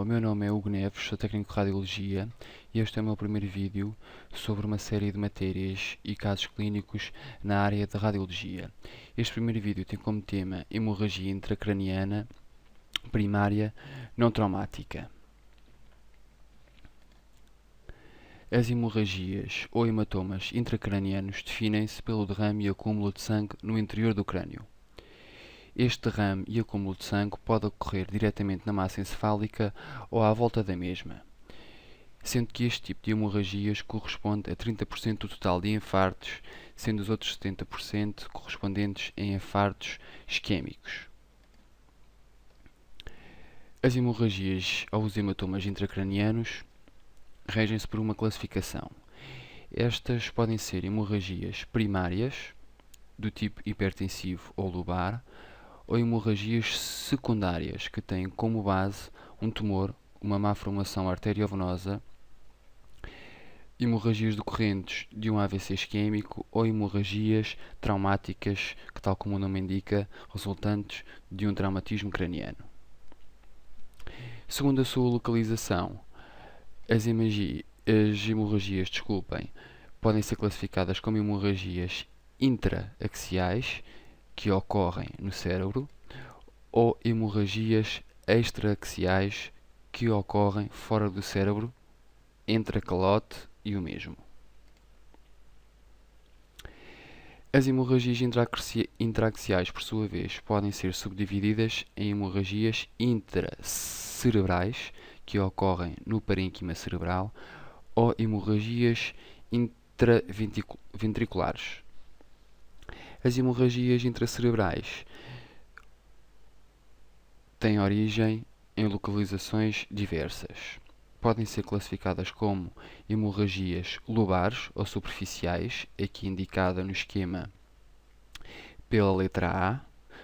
o meu nome é Hugo Neves, sou técnico de Radiologia e este é o meu primeiro vídeo sobre uma série de matérias e casos clínicos na área da Radiologia. Este primeiro vídeo tem como tema hemorragia intracraniana primária não traumática. As hemorragias ou hematomas intracranianos definem-se pelo derrame e acúmulo de sangue no interior do crânio. Este derrame e acúmulo de sangue pode ocorrer diretamente na massa encefálica ou à volta da mesma, sendo que este tipo de hemorragias corresponde a 30% do total de infartos, sendo os outros 70% correspondentes a infartos isquémicos. As hemorragias ou os hematomas intracranianos regem-se por uma classificação. Estas podem ser hemorragias primárias, do tipo hipertensivo ou lobar, ou hemorragias secundárias, que têm como base um tumor, uma má formação arteriovenosa, hemorragias decorrentes de um AVC isquémico ou hemorragias traumáticas, que, tal como o nome indica, resultantes de um traumatismo craniano. Segundo a sua localização, as hemorragias, podem ser classificadas como hemorragias intraaxiais, que ocorrem no cérebro, ou hemorragias extraaxiais, que ocorrem fora do cérebro, entre a calote e o mesmo. As hemorragias intraaxiais, por sua vez, podem ser subdivididas em hemorragias intracerebrais, que ocorrem no parênquima cerebral, ou hemorragias intraventriculares. As hemorragias intracerebrais têm origem em localizações diversas. Podem ser classificadas como hemorragias lobares ou superficiais, aqui indicada no esquema pela letra A.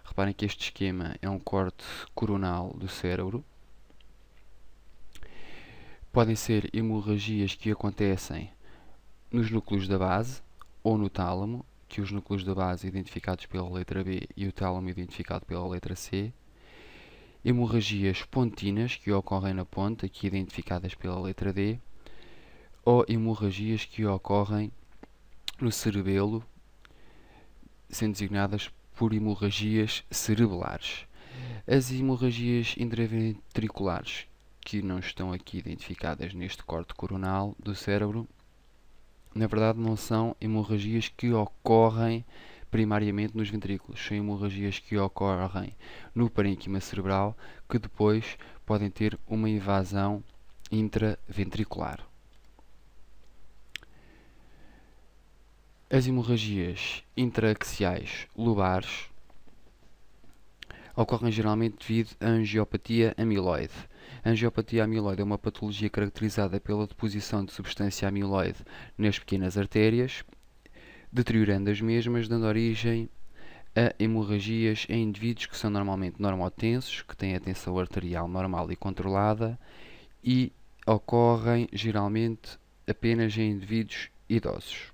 Reparem que este esquema é um corte coronal do cérebro. Podem ser hemorragias que acontecem nos núcleos da base ou no tálamo, que os núcleos da base identificados pela letra B e o tálamo identificado pela letra C. Hemorragias pontinas, que ocorrem na ponta, aqui identificadas pela letra D. Ou hemorragias que ocorrem no cerebelo, sendo designadas por hemorragias cerebelares. As hemorragias intraventriculares, que não estão aqui identificadas neste corte coronal do cérebro, na verdade não são hemorragias que ocorrem primariamente nos ventrículos, são hemorragias que ocorrem no parênquima cerebral, que depois podem ter uma invasão intraventricular. As hemorragias intraaxiais lobares ocorrem geralmente devido à angiopatia amiloide. A angiopatia amiloide é uma patologia caracterizada pela deposição de substância amiloide nas pequenas artérias, deteriorando as mesmas, dando origem a hemorragias em indivíduos que são normalmente normotensos, que têm a tensão arterial normal e controlada, e ocorrem geralmente apenas em indivíduos idosos.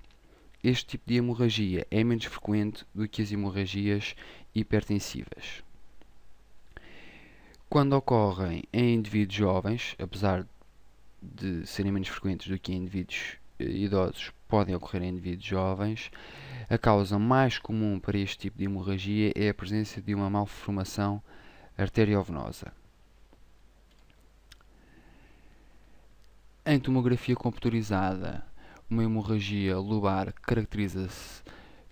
Este tipo de hemorragia é menos frequente do que as hemorragias hipertensivas. Quando ocorrem em indivíduos jovens, apesar de serem menos frequentes do que em indivíduos idosos, podem ocorrer em indivíduos jovens, a causa mais comum para este tipo de hemorragia é a presença de uma malformação arteriovenosa. Em tomografia computurizada, uma hemorragia lobar caracteriza-se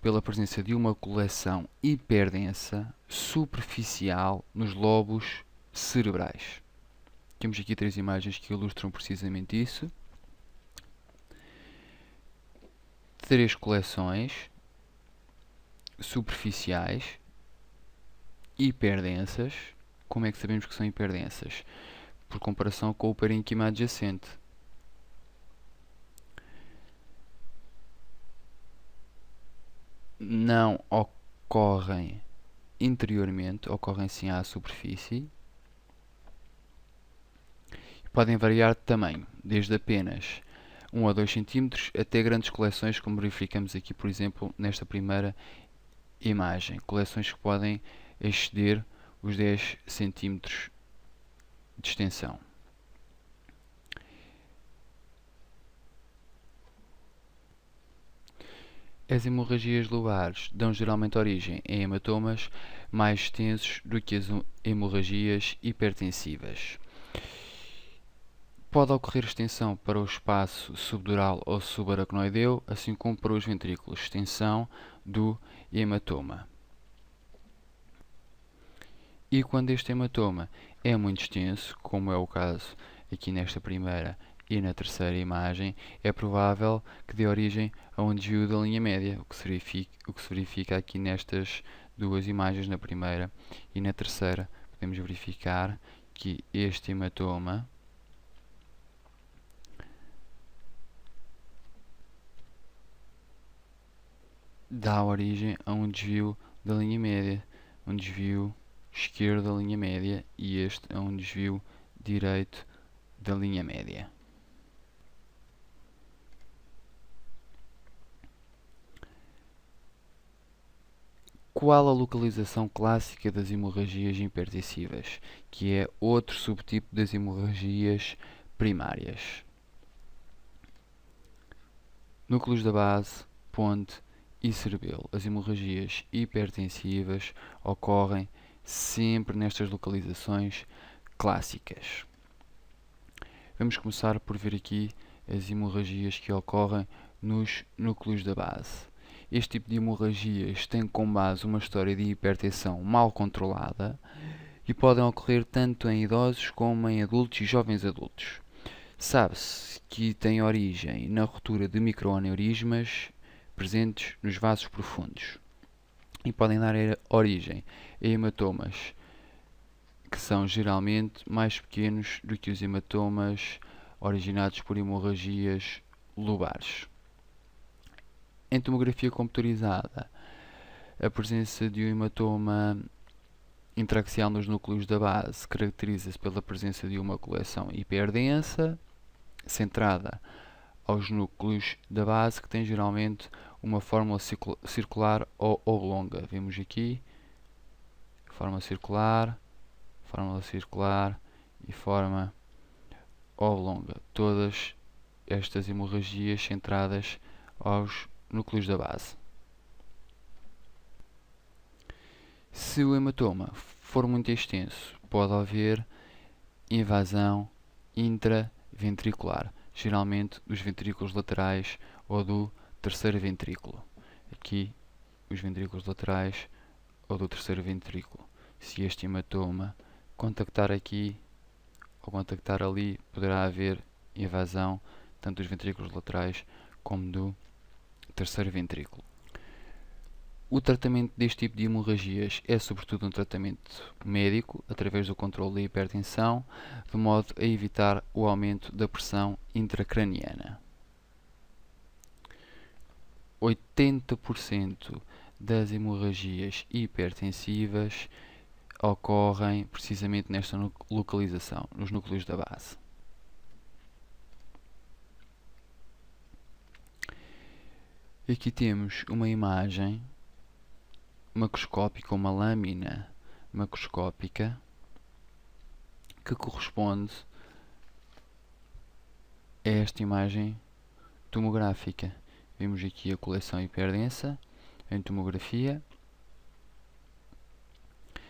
pela presença de uma coleção hiperdensa superficial nos lobos cerebrais. Temos aqui 3 imagens que ilustram precisamente isso. 3 coleções superficiais hiperdensas. Como é que sabemos que são hiperdensas? Por comparação com o parênquima adjacente. Não ocorrem interiormente, ocorrem sim à superfície. Podem variar de tamanho, desde apenas 1 a 2 cm até grandes coleções, como verificamos aqui, por exemplo, nesta primeira imagem. Coleções que podem exceder os 10 cm de extensão. As hemorragias lobares dão geralmente origem a hematomas mais extensos do que as hemorragias hipertensivas. Pode ocorrer extensão para o espaço subdural ou subaracnoideu, assim como para os ventrículos, extensão do hematoma. E quando este hematoma é muito extenso, como é o caso aqui nesta primeira e na terceira imagem, é provável que dê origem a um desvio da linha média, o que se verifica aqui nestas duas imagens, na primeira e na terceira. Podemos verificar que este hematoma dá origem a um desvio da linha média, um desvio esquerdo da linha média, e este é um desvio direito da linha média. Qual a localização clássica das hemorragias hipertensivas, que é outro subtipo das hemorragias primárias? Núcleos da base, ponte e cerebelo. As hemorragias hipertensivas ocorrem sempre nestas localizações clássicas. Vamos começar por ver aqui as hemorragias que ocorrem nos núcleos da base. Este tipo de hemorragias tem como base uma história de hipertensão mal controlada e podem ocorrer tanto em idosos como em adultos e jovens adultos. Sabe-se que tem origem na ruptura de microaneurismas presentes nos vasos profundos e podem dar origem a hematomas que são geralmente mais pequenos do que os hematomas originados por hemorragias lobares. Em tomografia computadorizada, a presença de um hematoma intraxial nos núcleos da base caracteriza-se pela presença de uma coleção hiperdensa, centrada aos núcleos da base, que tem geralmente uma fórmula circular ou oblonga. Vemos aqui forma circular e forma oblonga. Todas estas hemorragias centradas aos núcleos da base. Se o hematoma for muito extenso, pode haver invasão intraventricular, geralmente dos ventrículos laterais ou do terceiro ventrículo. Aqui, os ventrículos laterais ou do terceiro ventrículo. Se este hematoma contactar aqui ou contactar ali, poderá haver invasão tanto dos ventrículos laterais como do terceiro ventrículo. O tratamento deste tipo de hemorragias é sobretudo um tratamento médico, através do controle da hipertensão, de modo a evitar o aumento da pressão intracraniana. 80% das hemorragias hipertensivas ocorrem precisamente nesta localização, nos núcleos da base. Aqui temos uma imagem macroscópica, uma lâmina macroscópica que corresponde a esta imagem tomográfica. Vemos aqui a coleção hiperdensa em tomografia,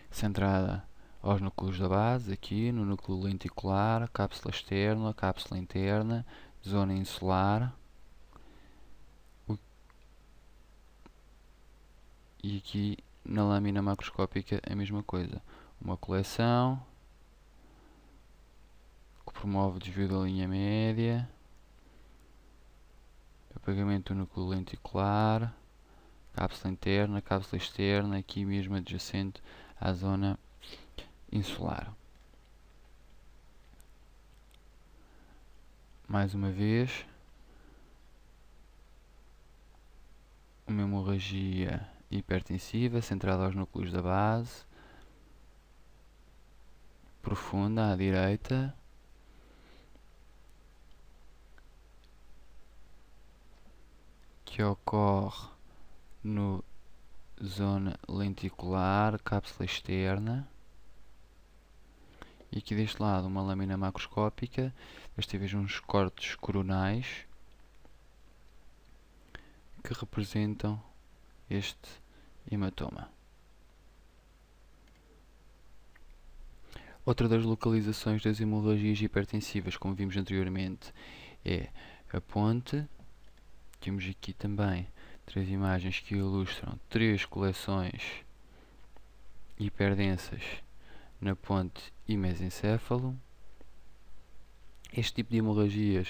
centrada aos núcleos da base, aqui no núcleo lenticular, cápsula externa, cápsula interna, zona insular. E aqui na lâmina macroscópica a mesma coisa. Uma coleção que promove o desvio da linha média, apagamento do núcleo lenticular, cápsula interna, cápsula externa, aqui mesmo adjacente à zona insular. Mais uma vez, uma hemorragia hipertensiva centrada aos núcleos da base, profunda à direita, que ocorre no zona lenticular, cápsula externa. E aqui deste lado uma lâmina macroscópica, desta vez uns cortes coronais, que representam este hematoma. Outra das localizações das hemorragias hipertensivas, como vimos anteriormente, é a ponte. Temos aqui também 3 imagens que ilustram 3 coleções hiperdensas na ponte e mesencéfalo. Este tipo de hemorragias,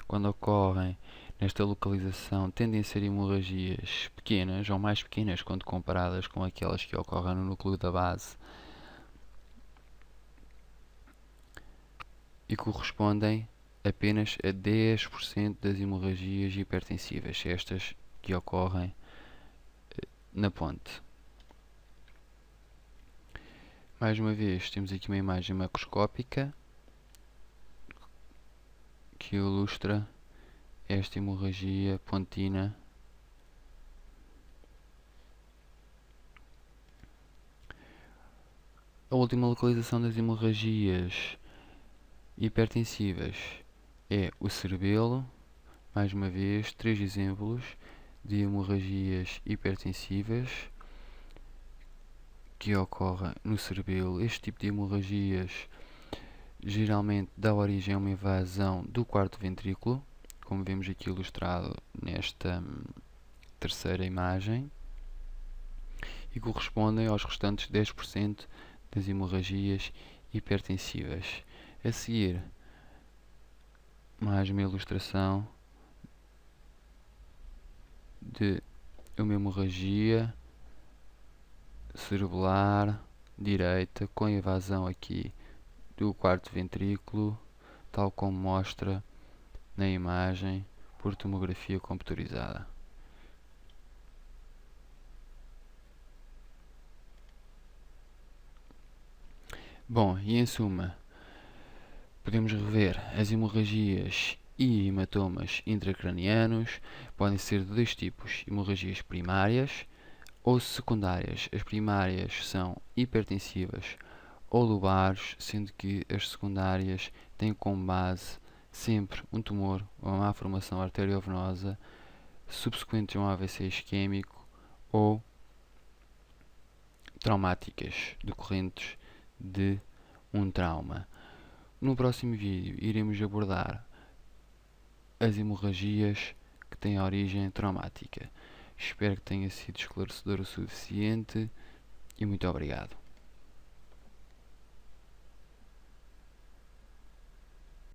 quando ocorrem nesta localização, tendem a ser hemorragias pequenas ou mais pequenas quando comparadas com aquelas que ocorrem no núcleo da base e correspondem apenas a 10% das hemorragias hipertensivas, estas que ocorrem na ponte. Mais uma vez, temos aqui uma imagem macroscópica que ilustra esta hemorragia pontina. A última localização das hemorragias hipertensivas é o cerebelo. Mais uma vez, 3 exemplos de hemorragias hipertensivas que ocorrem no cerebelo. Este tipo de hemorragias geralmente dá origem a uma invasão do quarto ventrículo, como vemos aqui ilustrado nesta terceira imagem, e correspondem aos restantes 10% das hemorragias hipertensivas. A seguir, mais uma ilustração de uma hemorragia cerebelar direita com invasão aqui do quarto ventrículo, tal como mostra na imagem por tomografia computadorizada. Bom, e em suma, podemos rever as hemorragias e hematomas intracranianos. Podem ser de 2 tipos: hemorragias primárias ou secundárias. As primárias são hipertensivas ou lobares, sendo que as secundárias têm como base sempre um tumor ou uma má formação arteriovenosa subsequente a um AVC isquémico ou traumáticas decorrentes de um trauma. No próximo vídeo iremos abordar as hemorragias que têm origem traumática. Espero que tenha sido esclarecedor o suficiente e muito obrigado.